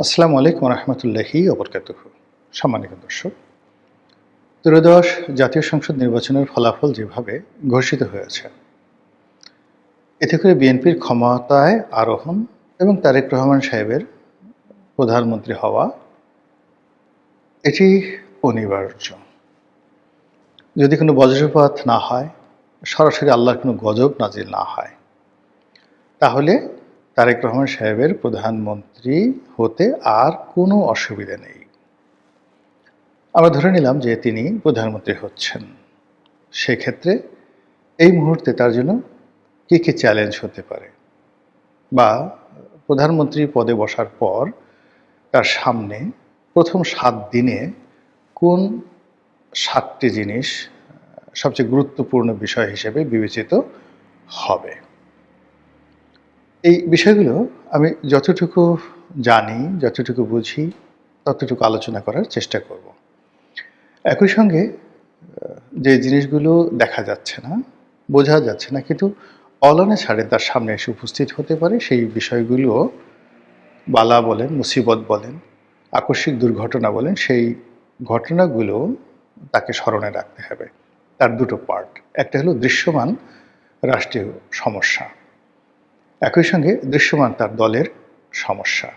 আসসালামু আলাইকুম রহমতুল্লাহি ওবরকাতুহু। সম্মানিত দর্শক, ত্রয়োদশ জাতীয় সংসদ নির্বাচনের ফলাফল যেভাবে ঘোষিত হয়েছে, এতে করে বিএনপির ক্ষমতায় আরোহণ এবং তারেক রহমান সাহেবের প্রধানমন্ত্রী হওয়া এটি অনিবার্য। যদি কোনো বজ্রপাত না হয়, সরাসরি আল্লাহর কোনো গজব নাজিল না হয়, তাহলে তারেক রহমান সাহেবের প্রধানমন্ত্রী হতে আর কোনো অসুবিধা নেই। আমরা ধরে নিলাম যে তিনি প্রধানমন্ত্রী হচ্ছেন। সেক্ষেত্রে এই মুহূর্তে তার জন্য কী কী চ্যালেঞ্জ হতে পারে, বা প্রধানমন্ত্রী পদে বসার পর তার সামনে প্রথম ৭ দিনে কোন ৭টি জিনিস সবচেয়ে গুরুত্বপূর্ণ বিষয় হিসেবে বিবেচিত হবে। এই বিষয়গুলো আমি যতটুকু জানি, যতটুকু বুঝি, ততটুকু আলোচনা করার চেষ্টা করব। একই সঙ্গে যে জিনিসগুলো দেখা যাচ্ছে না, বোঝা যাচ্ছে না, কিন্তু অলানে ছাড়ে তার সামনে এসে উপস্থিত হতে পারে, সেই বিষয়গুলো বালা বলেন, মুসিবত বলেন, আকস্মিক দুর্ঘটনা বলেন, সেই ঘটনাগুলো তাকে স্মরণে রাখতে হবে। তার দুটো পার্ট, একটা হলো দৃশ্যমান রাষ্ট্রীয় সমস্যা, একই সঙ্গে দৃশ্যমান তার দলের সমস্যা।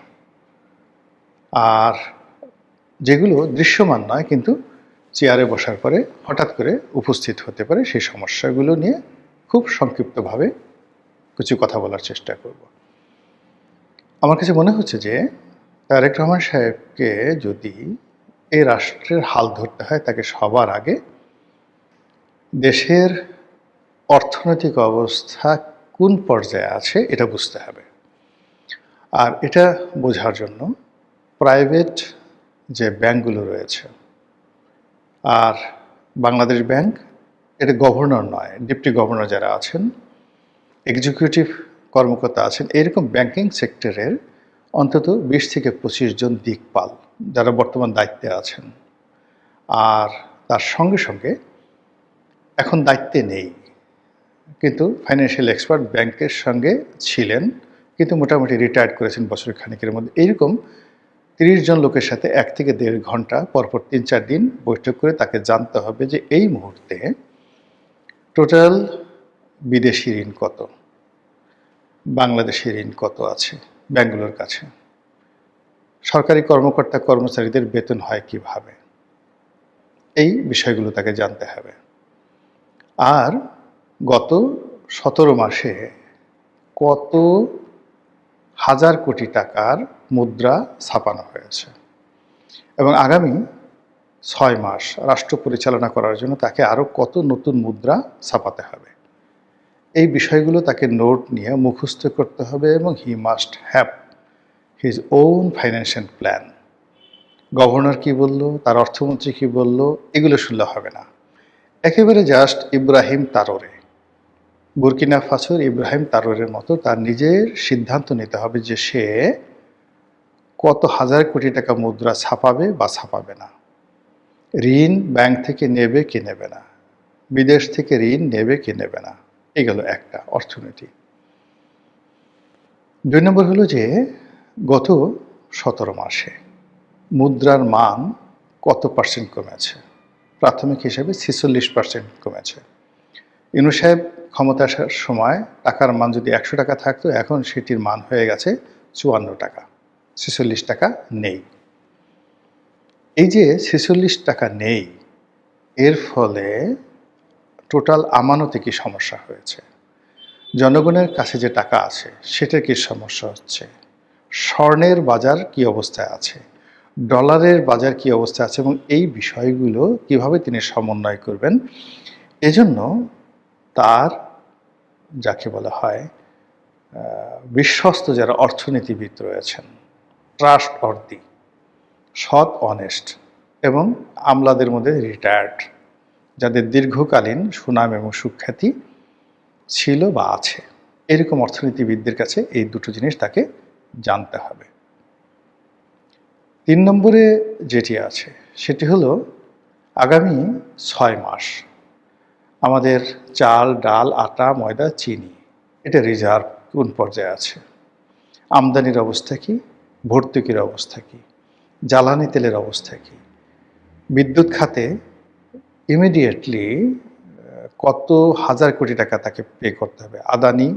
আর যেগুলো দৃশ্যমান নয় কিন্তু চেয়ারে বসার পরে হঠাৎ করে উপস্থিত হতে পারে, সেই সমস্যাগুলো নিয়ে খুব সংক্ষিপ্তভাবে কিছু কথা বলার চেষ্টা করব। আমার কাছে মনে হচ্ছে যে তারেক রহমান সাহেবকে যদি এই রাষ্ট্রের হাল ধরতে হয়, তাকে সবার আগে দেশের অর্থনৈতিক অবস্থা কোন পর্যায়ে আছে এটা বুঝতে হবে। আর এটা বোঝার জন্য প্রাইভেট যে ব্যাংকগুলো রয়েছে, আর বাংলাদেশ ব্যাংক, এটা গভর্নর নয়, ডেপুটি গভর্নর যারা আছেন, এক্সিকিউটিভ কর্মকর্তা আছেন, এরকম ব্যাংকিং সেক্টরের অন্তত ২০ থেকে ২৫ জন দিকপাল যারা বর্তমান দায়িত্বে আছেন। আর তার সঙ্গে সঙ্গে এখন দায়িত্বে নেই, কিন্তু ফাইন্যান্সিয়াল এক্সপার্ট ব্যাংকের সঙ্গে ছিলেন, কিন্তু মোটামুটি রিটায়ার্ড করেছেন বছর খানেকের মধ্যে। এইরকম ৩০ জন লোকের সাথে ১ থেকে ১.৫ ঘন্টা পরপর ৩-৪ দিন বৈঠক করে তাকে জানতে হবে যে এই মুহূর্তে টোটাল বিদেশি ঋণ কত, বাংলাদেশি ঋণ কত আছে ব্যাংকগুলোর কাছে, সরকারি কর্মকর্তা কর্মচারীদের বেতন হয় কিভাবে, এই বিষয়গুলো তাকে জানতে হবে। আর গত ১৭ মাসে কত হাজার কোটি টাকার মুদ্রা ছাপানো হয়েছে, এবং আগামী ৬ মাস রাষ্ট্র পরিচালনা করার জন্য তাকে আরও কত নতুন মুদ্রা ছাপাতে হবে, এই বিষয়গুলো তাকে নোট নিয়ে মুখস্থ করতে হবে, এবং he must have his own financial plan. Governor কি বলল, তার অর্থমন্ত্রী কি বলল, এগুলো শুনলে হবে না। একেবারে জাস্ট ইব্রাহিম তারোরে, বুরকিনা ফাসোর ইব্রাহিম তারোরের মতো তার নিজের সিদ্ধান্ত নিতে হবে যে সে কত হাজার কোটি টাকা মুদ্রা ছাপাবে বা ছাপাবে না, ঋণ ব্যাংক থেকে নেবে কি নেবে না, বিদেশ থেকে ঋণ নেবে কি নেবে না। এগুলো একটা অর্থনীতি। ২ নম্বর হলো যে গত ১৭ মাসে মুদ্রার মান কত পার্সেন্ট কমেছে। প্রাথমিক হিসেবে ৪৬% কমেছে। ইউনূস সাহেব ক্ষমতা আসার সময় টাকার মান যদি ১০০ টাকা থাকতো, এখন সেটির মান হয়ে গেছে ৫৪ টাকা, ৪৬ টাকা নেই। এই যে ৪৬ টাকা নেই, এর ফলে টোটাল আমানতে কি সমস্যা হয়েছে, জনগণের কাছে যে টাকা আছে সেটার কি সমস্যা হচ্ছে, স্বর্ণের বাজার কি অবস্থায় আছে, ডলারের বাজার কি অবস্থা আছে, এবং এই বিষয়গুলো কিভাবে তিনি সমন্বয় করবেন। এজন্য তার যাকে বলা হয় বিশ্বস্ত যারা অর্থনীতিবিদ রয়েছেন, ট্রাস্ট অর্দি, সৎ, অনেস্ট এবং আমলাদের মধ্যে রিটায়ার্ড, যাদের দীর্ঘকালীন সুনাম এবং সুখ্যাতি ছিল বা আছে, এরকম অর্থনীতিবিদদের কাছে এই দুটো জিনিস তাকে জানতে হবে। ৩ নম্বরে যেটি আছে সেটি হলো আগামী ৬ মাস আমাদের চাল, ডাল, আটা, ময়দা, চিনি, এটা রিজার্ভ কোন পর্যায়ে আছে, আমদানির অবস্থা কি, ভর্তুকির অবস্থা কী, জ্বালানি তেলের অবস্থা কী, বিদ্যুৎ খাতে ইমিডিয়েটলি কত হাজার কোটি টাকা তাকে পে করতে হবে। আদানি,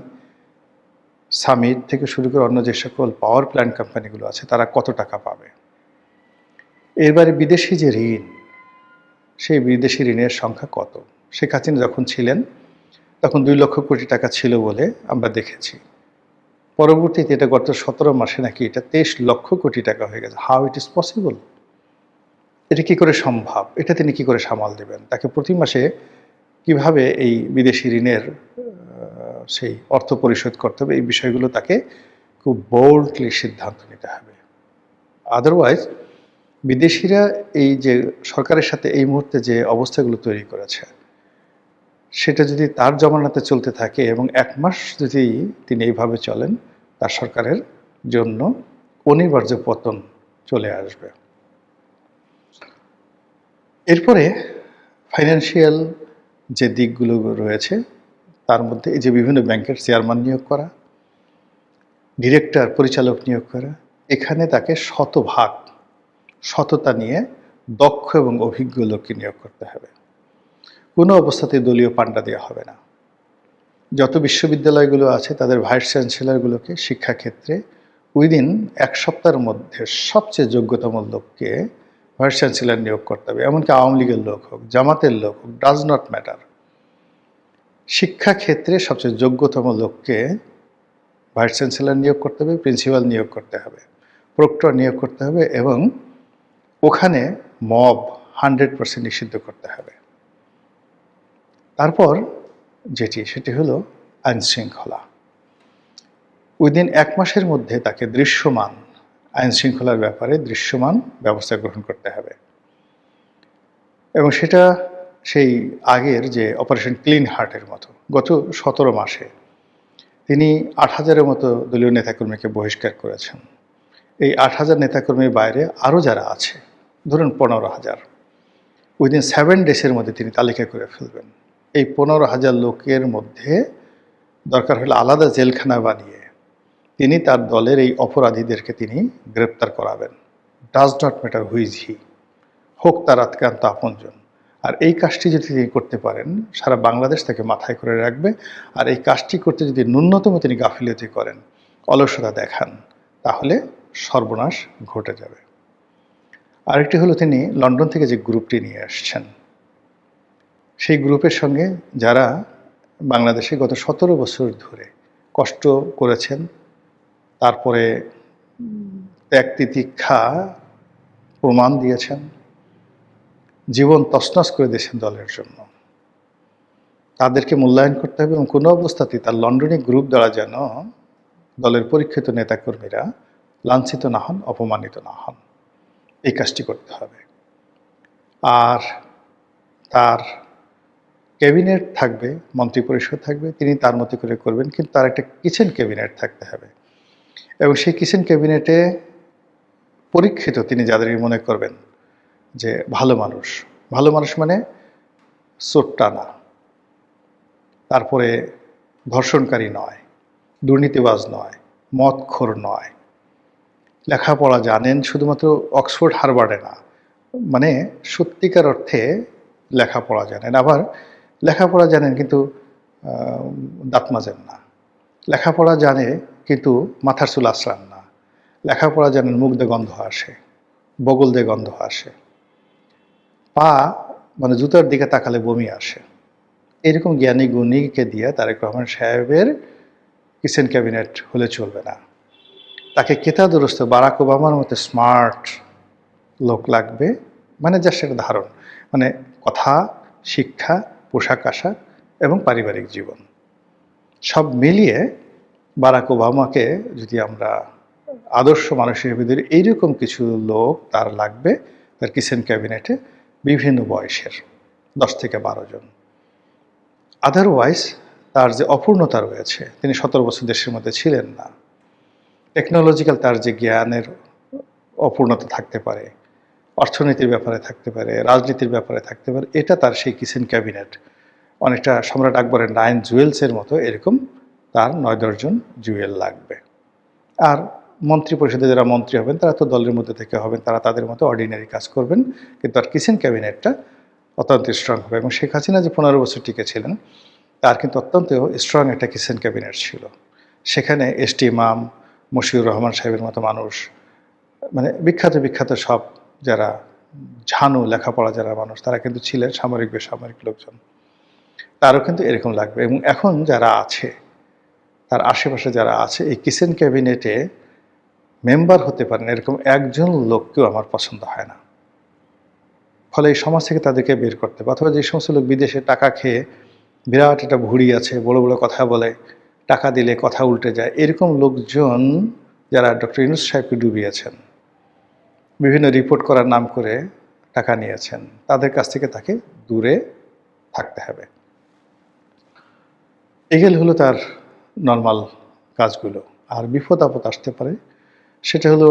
সামিট থেকে শুরু করে অন্য যে সকল পাওয়ার প্ল্যান্ট কোম্পানিগুলো আছে তারা কত টাকা পাবে। এবারে বিদেশি যে ঋণ, সেই বিদেশি ঋণের সংখ্যা কত। শেখ হাসিনা যখন ছিলেন তখন 2 লক্ষ কোটি টাকা ছিল বলে আমরা দেখেছি। পরবর্তীতে এটা গত 17 মাসে নাকি এটা 23 লক্ষ কোটি টাকা হয়ে গেছে। How it is possible? এটা কি করে সম্ভব? এটা তিনি কি করে সামাল দেবেন? তাকে প্রতি মাসে কিভাবে এই বিদেশি ঋণের সেই অর্থ পরিশোধ করতে হবে, এই বিষয়গুলো তাকে খুব বোল্ডলি সিদ্ধান্ত নিতে হবে। আদারওয়াইজ বিদেশিরা এই যে সরকারের সাথে এই মুহূর্তে যে অবস্থাগুলো তৈরি করেছে, সেটা যদি তার জমানাতে চলতে থাকে এবং 1 মাস যদি তিনি এইভাবে চলেন, তার সরকারের জন্য অনিবার্য পতন চলে আসবে। এরপরে ফাইন্যান্সিয়াল যে দিকগুলো রয়েছে তার মধ্যে এই যে বিভিন্ন ব্যাংকের চেয়ারম্যান নিয়োগ করা, ডিরেক্টর, পরিচালক নিয়োগ করা, এখানে তাকে শতভাগ সততা নিয়ে দক্ষ এবং অভিজ্ঞ লোককে নিয়োগ করতে হবে। কোনো অবস্থাতেই দলীয় পাণ্ডা দেওয়া হবে না। যত বিশ্ববিদ্যালয়গুলো আছে তাদের ভাইস চ্যান্সেলরগুলোকে শিক্ষাক্ষেত্রে উইদিন 1 সপ্তাহের মধ্যে সবচেয়ে যোগ্যতম লোককে ভাইস চ্যান্সেলর নিয়োগ করতে হবে। এমনকি আওয়ামী লীগের লোক হোক, জামাতের লোক হোক, ডাজ নট ম্যাটার। শিক্ষাক্ষেত্রে সবচেয়ে যোগ্যতম লোককে ভাইস চ্যান্সেলর নিয়োগ করতে হবে, প্রিন্সিপাল নিয়োগ করতে হবে, প্রক্টর নিয়োগ করতে হবে এবং ওখানে মব 100% নিষিদ্ধ করতে হবে। তারপর সেটি হলো আইনশৃঙ্খলা। উইদিন 1 মাসের মধ্যে তাকে দৃশ্যমান আইনশৃঙ্খলার ব্যাপারে দৃশ্যমান ব্যবস্থা গ্রহণ করতে হবে এবং সেটা সেই আগের যে অপারেশন ক্লিন হার্টের মতো। গত 17 মাসে তিনি 8,000-এর মতো দলীয় নেতাকর্মীকে বহিষ্কার করেছেন। এই 8,000 নেতাকর্মীর বাইরে আরও যারা আছে, ধরুন 15,000, উইদিন 7 ডেজের মধ্যে তিনি তালিকা করে ফেলবেন। এই 15,000 লোকের মধ্যে দরকার হলে আলাদা জেলখানা বানিয়ে তিনি তার দলের এই অপরাধীদেরকে তিনি গ্রেপ্তার করাবেন। Does not matter who is he, হোক তার আত্মীয়ান্ত আপনজন। আর এই কাজটি যদি তিনি করতে পারেন, সারা বাংলাদেশ তাকে মাথায় করে রাখবে। আর এই কাজটি করতে যদি ন্যূনতম তিনি গাফিলতি করেন, অলসতা দেখান, তাহলে সর্বনাশ ঘটে যাবে। আরেকটি হলো তিনি লন্ডন থেকে যে গ্রুপটি নিয়ে আসছেন, সেই গ্রুপের সঙ্গে যারা বাংলাদেশে গত 17 বছর ধরে কষ্ট করেছেন, তারপরে ত্যাগ তিতিক্ষা প্রমাণ দিয়েছেন, জীবন তছনছ করে দিয়েছেন দলের জন্য, তাদেরকে মূল্যায়ন করতে হবে এবং কোনো অবস্থাতেই তার লন্ডনে গ্রুপ দ্বারা যেন দলের পরীক্ষিত নেতাকর্মীরা লাঞ্ছিত না হন, অপমানিত না হন, এই কাজটি করতে হবে। আর তার ক্যাবিনেট থাকবে, মন্ত্রিপরিষদ থাকবে, তিনি তার মতো করে করবেন, কিন্তু তার একটা কিচেন ক্যাবিনেট থাকতে হবে এবং সেই কিচেন ক্যাবিনেটে পরীক্ষিত তিনি যাদের মনে করবেন যে ভালো মানুষ, ভালো মানুষ মানে চোট্টা না, তারপরে ধর্ষণকারী নয়, দুর্নীতিবাজ নয়, মদখোর নয়, লেখাপড়া জানেন শুধুমাত্র অক্সফোর্ড হার্ভার্ডে না, মানে সত্যিকার অর্থে লেখাপড়া জানেন, আবার লেখাপড়া জানেন কিন্তু দাঁত মাজেন না, লেখাপড়া জানে কিন্তু মাথার চুল আঁচড়ান না, লেখাপড়া জানেন মুখ দিয়ে গন্ধ আসে, বগল দিয়ে গন্ধ আসে, পা মানে জুতার দিকে তাকালে বমি আসে। এরকম জ্ঞানী গুণীকে দিয়ে তারেক রহমান সাহেবের কিচেন ক্যাবিনেট হলে চলবে না। তাকে কেতাদুরস্ত বারাক ওবামার মতো স্মার্ট লোক লাগবে, মানে যা সেটা ধারণ, মানে কথা, শিক্ষা, পোশাক আশাক এবং পারিবারিক জীবন সব মিলিয়ে বারাক ওবামাকে যদি আমরা আদর্শ মানুষ হিসেবে ধরি, এইরকম কিছু লোক তার লাগবে তার কিচেন ক্যাবিনেটে, বিভিন্ন বয়সের 10 থেকে 12 জন। আদারওয়াইজ তার যে অপূর্ণতা রয়েছে, তিনি 17 বছর দেশের মধ্যে ছিলেন না, টেকনোলজিক্যাল তার যে জ্ঞানের অপূর্ণতা থাকতে পারে, অর্থনীতির ব্যাপারে থাকতে পারে, রাজনীতির ব্যাপারে থাকতে পারে, এটা তার সেই কিচেন ক্যাবিনেট অনেকটা সম্রাট আকবরের 9 জুয়েলসের মতো এরকম তার 9-10 জন জুয়েল লাগবে। আর মন্ত্রী পরিষদে যারা মন্ত্রী হবেন তারা তো দলের মধ্যে থেকে হবেন, তারা তাদের মতো অর্ডিনারি কাজ করবেন, কিন্তু আর কিচেন ক্যাবিনেটটা অত্যন্ত স্ট্রং হবে। এবং শেখ হাসিনা যে 15 বছর টিকেছিলেন তার কিন্তু অত্যন্ত স্ট্রং একটা কিচেন ক্যাবিনেট ছিল। সেখানে এস.টি. ইমাম, মশিউর রহমান সাহেবের মতো মানুষ, মানে বিখ্যাত বিখ্যাত সব যারা ঝানু লেখাপড়া যারা মানুষ, তারা কিন্তু ছিলেন সামরিক বেসামরিক লোকজন। তারও কিন্তু এরকম লাগবে। এবং এখন যারা আছে, তার আশেপাশে যারা আছে, এই কিচেন ক্যাবিনেটে মেম্বার হতে পারেন এরকম একজন লোককেও আমার পছন্দ হয় না। ফলে এই সমাজ থেকে তাদেরকে বের করতে হবে। অথবা যে সমস্ত লোক বিদেশে টাকা খেয়ে বিরাট একটা ভুঁড়ি আছে, বড় বড় কথা বলে, টাকা দিলে কথা উল্টে যায়, এরকম লোকজন যারা ডক্টর ইউনূস সাহেবকে ডুবিয়েছেন, বিভিন্ন রিপোর্ট করার নাম করে টাকা নিয়েছেন, তাদের কাছ থেকে তাকে দূরে থাকতে হবে। এগুলো হলো তার নর্মাল কাজগুলো। আর বিপদ আপদ আসতে পারে, সেটা হলো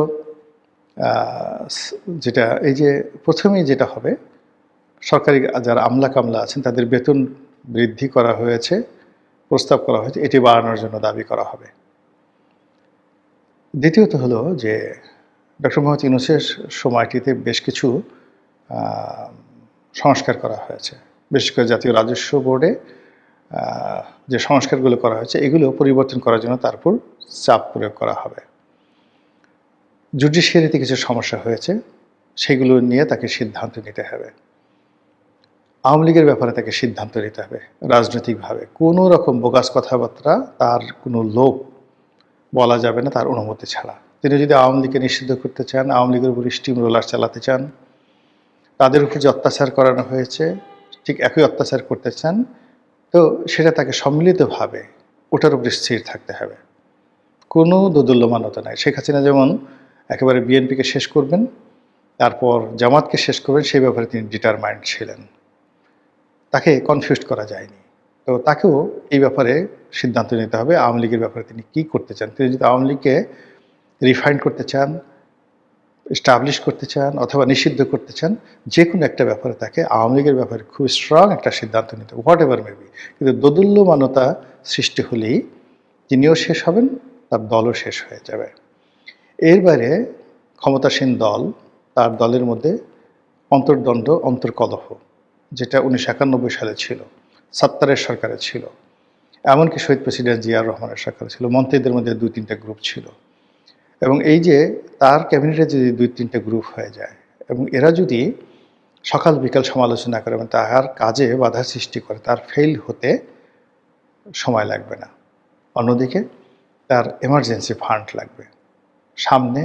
যেটা এই যে প্রথমেই যেটা হবে, সরকারি যারা আমলা কামলা আছেন তাদের বেতন বৃদ্ধি করা হয়েছে, প্রস্তাব করা হয়েছে, এটি বাড়ানোর জন্য দাবি করা হবে। দ্বিতীয়ত হলো যে ডক্টর মোহাম্মদ ইউনূসের সময়টিতে বেশ কিছু সংস্কার করা হয়েছে, বিশেষ করে জাতীয় রাজস্ব বোর্ডে যে সংস্কারগুলো করা হয়েছে এগুলো পরিবর্তন করার জন্য তার উপর চাপ প্রয়োগ করা হবে। জুডিশিয়ারিতে কিছু সমস্যা হয়েছে, সেগুলো নিয়ে তাকে সিদ্ধান্ত নিতে হবে। আওয়ামী লীগের ব্যাপারে তাকে সিদ্ধান্ত নিতে হবে রাজনৈতিকভাবে। কোনো রকম বোগাস কথাবার্তা, তার কোনো লোক বলা যাবে না তার অনুমতি ছাড়া। তিনি যদি আওয়ামী লীগকে নিষিদ্ধ করতে চান, আওয়ামী লীগের উপর স্টিম রোলার চালাতে চান, তাদের উপর যে অত্যাচার করানো হয়েছে ঠিক একই অত্যাচার করতে চান, তো সেটা তাকে সম্মিলিতভাবে ওটার উপর স্থির থাকতে হবে। কোনো দোদুল্যমানতা নাই। শেখ হাসিনা যেমন একেবারে বিএনপিকে শেষ করবেন, তারপর জামাতকে শেষ করবেন, সেই ব্যাপারে তিনি ডিটারমাইন্ড ছিলেন, তাকে কনফিউজ করা যায়নি। তো তাকেও এই ব্যাপারে সিদ্ধান্ত নিতে হবে আওয়ামী লীগের ব্যাপারে তিনি কী করতে চান। তিনি যদি আওয়ামী লীগকে রিফাইন করতে চান, এস্টাবলিশ করতে চান, অথবা নিষিদ্ধ করতে চান, যে কোনো একটা ব্যাপারে তাকে আওয়ামী লীগের ব্যাপারে খুব স্ট্রং একটা সিদ্ধান্ত নিতে হবে, হোয়াট এভার মেবি। কিন্তু দোদুল্যমানতা সৃষ্টি হলেই তিনিও শেষ হবেন, তার দলও শেষ হয়ে যাবে। এর বাইরে ক্ষমতাসীন দল, তার দলের মধ্যে অন্তর্দ্বন্দ্ব, অন্তর্কলহ, যেটা 1991 সালে ছিল, সাত্তারের সরকারে ছিল, এমনকি শহীদ প্রেসিডেন্ট জিয়াউর রহমানের সরকারে ছিল। মন্ত্রীদের মধ্যে 2-3টা গ্রুপ ছিল। এবং এই যে তার ক্যাবিনেটে যদি 2-3টা গ্রুপ হয়ে যায় এবং এরা যদি সকাল বিকাল সমালোচনা করে এবং তার কাজে বাধা সৃষ্টি করে, তার ফেল হতে সময় লাগবে না। অন্যদিকে তার এমার্জেন্সি ফান্ড লাগবে। সামনে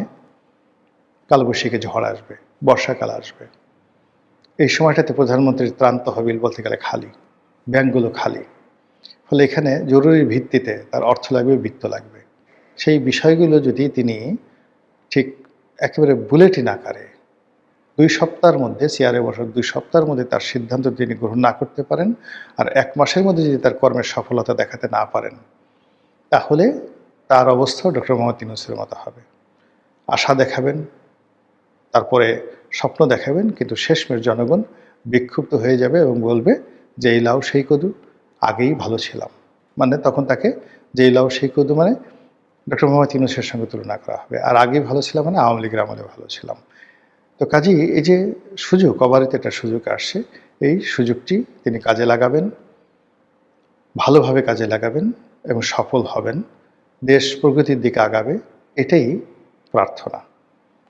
কালবৈশাখী ঝড় আসবে, বর্ষাকাল আসবে। এই সময়টাতে প্রধানমন্ত্রীর ত্রাণ তহবিল বলতে গেলে খালি, ব্যাংকগুলো খালি। ফলে এখানে জরুরি ভিত্তিতে তার অর্থ লাগবে, বিত্ত লাগবে। সেই বিষয়গুলো যদি তিনি ঠিক একেবারে বুলেটিন আকারে 2 সপ্তাহের মধ্যে, চেয়ারে বসার 2 সপ্তাহের মধ্যে তার সিদ্ধান্ত তিনি গ্রহণ না করতে পারেন, আর 1 মাসের মধ্যে যদি তার কর্মের সফলতা দেখাতে না পারেন, তাহলে তার অবস্থাও ডক্টর মোহাম্মদ ইউনূসের মতো হবে। আশা দেখাবেন, তারপরে স্বপ্ন দেখাবেন, কিন্তু শেষমেশ জনগণ বিক্ষুব্ধ হয়ে যাবে এবং বলবে যে এই লাউ সেই কদু, আগেই ভালো ছিলাম। মানে তখন তাকে যে এই লাউ সেই কদু মানে ডক্টর মোহাম্মদ ইউনূসের সঙ্গে তুলনা করা হবে। আর আগেই ভালো ছিলাম মানে আওয়ামী লীগের আমলে ভালো ছিলাম। তো কাজেই এই যে সুযোগ, অবারিত একটা সুযোগ আসছে, এই সুযোগটি তিনি কাজে লাগাবেন, ভালোভাবে কাজে লাগাবেন এবং সফল হবেন, দেশ প্রগতির দিকে আগাবে, এটাই প্রার্থনা।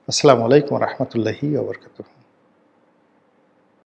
আসসালামু আলাইকুম ওয়া রাহমাতুল্লাহি ওয়া বারাকাতুহু।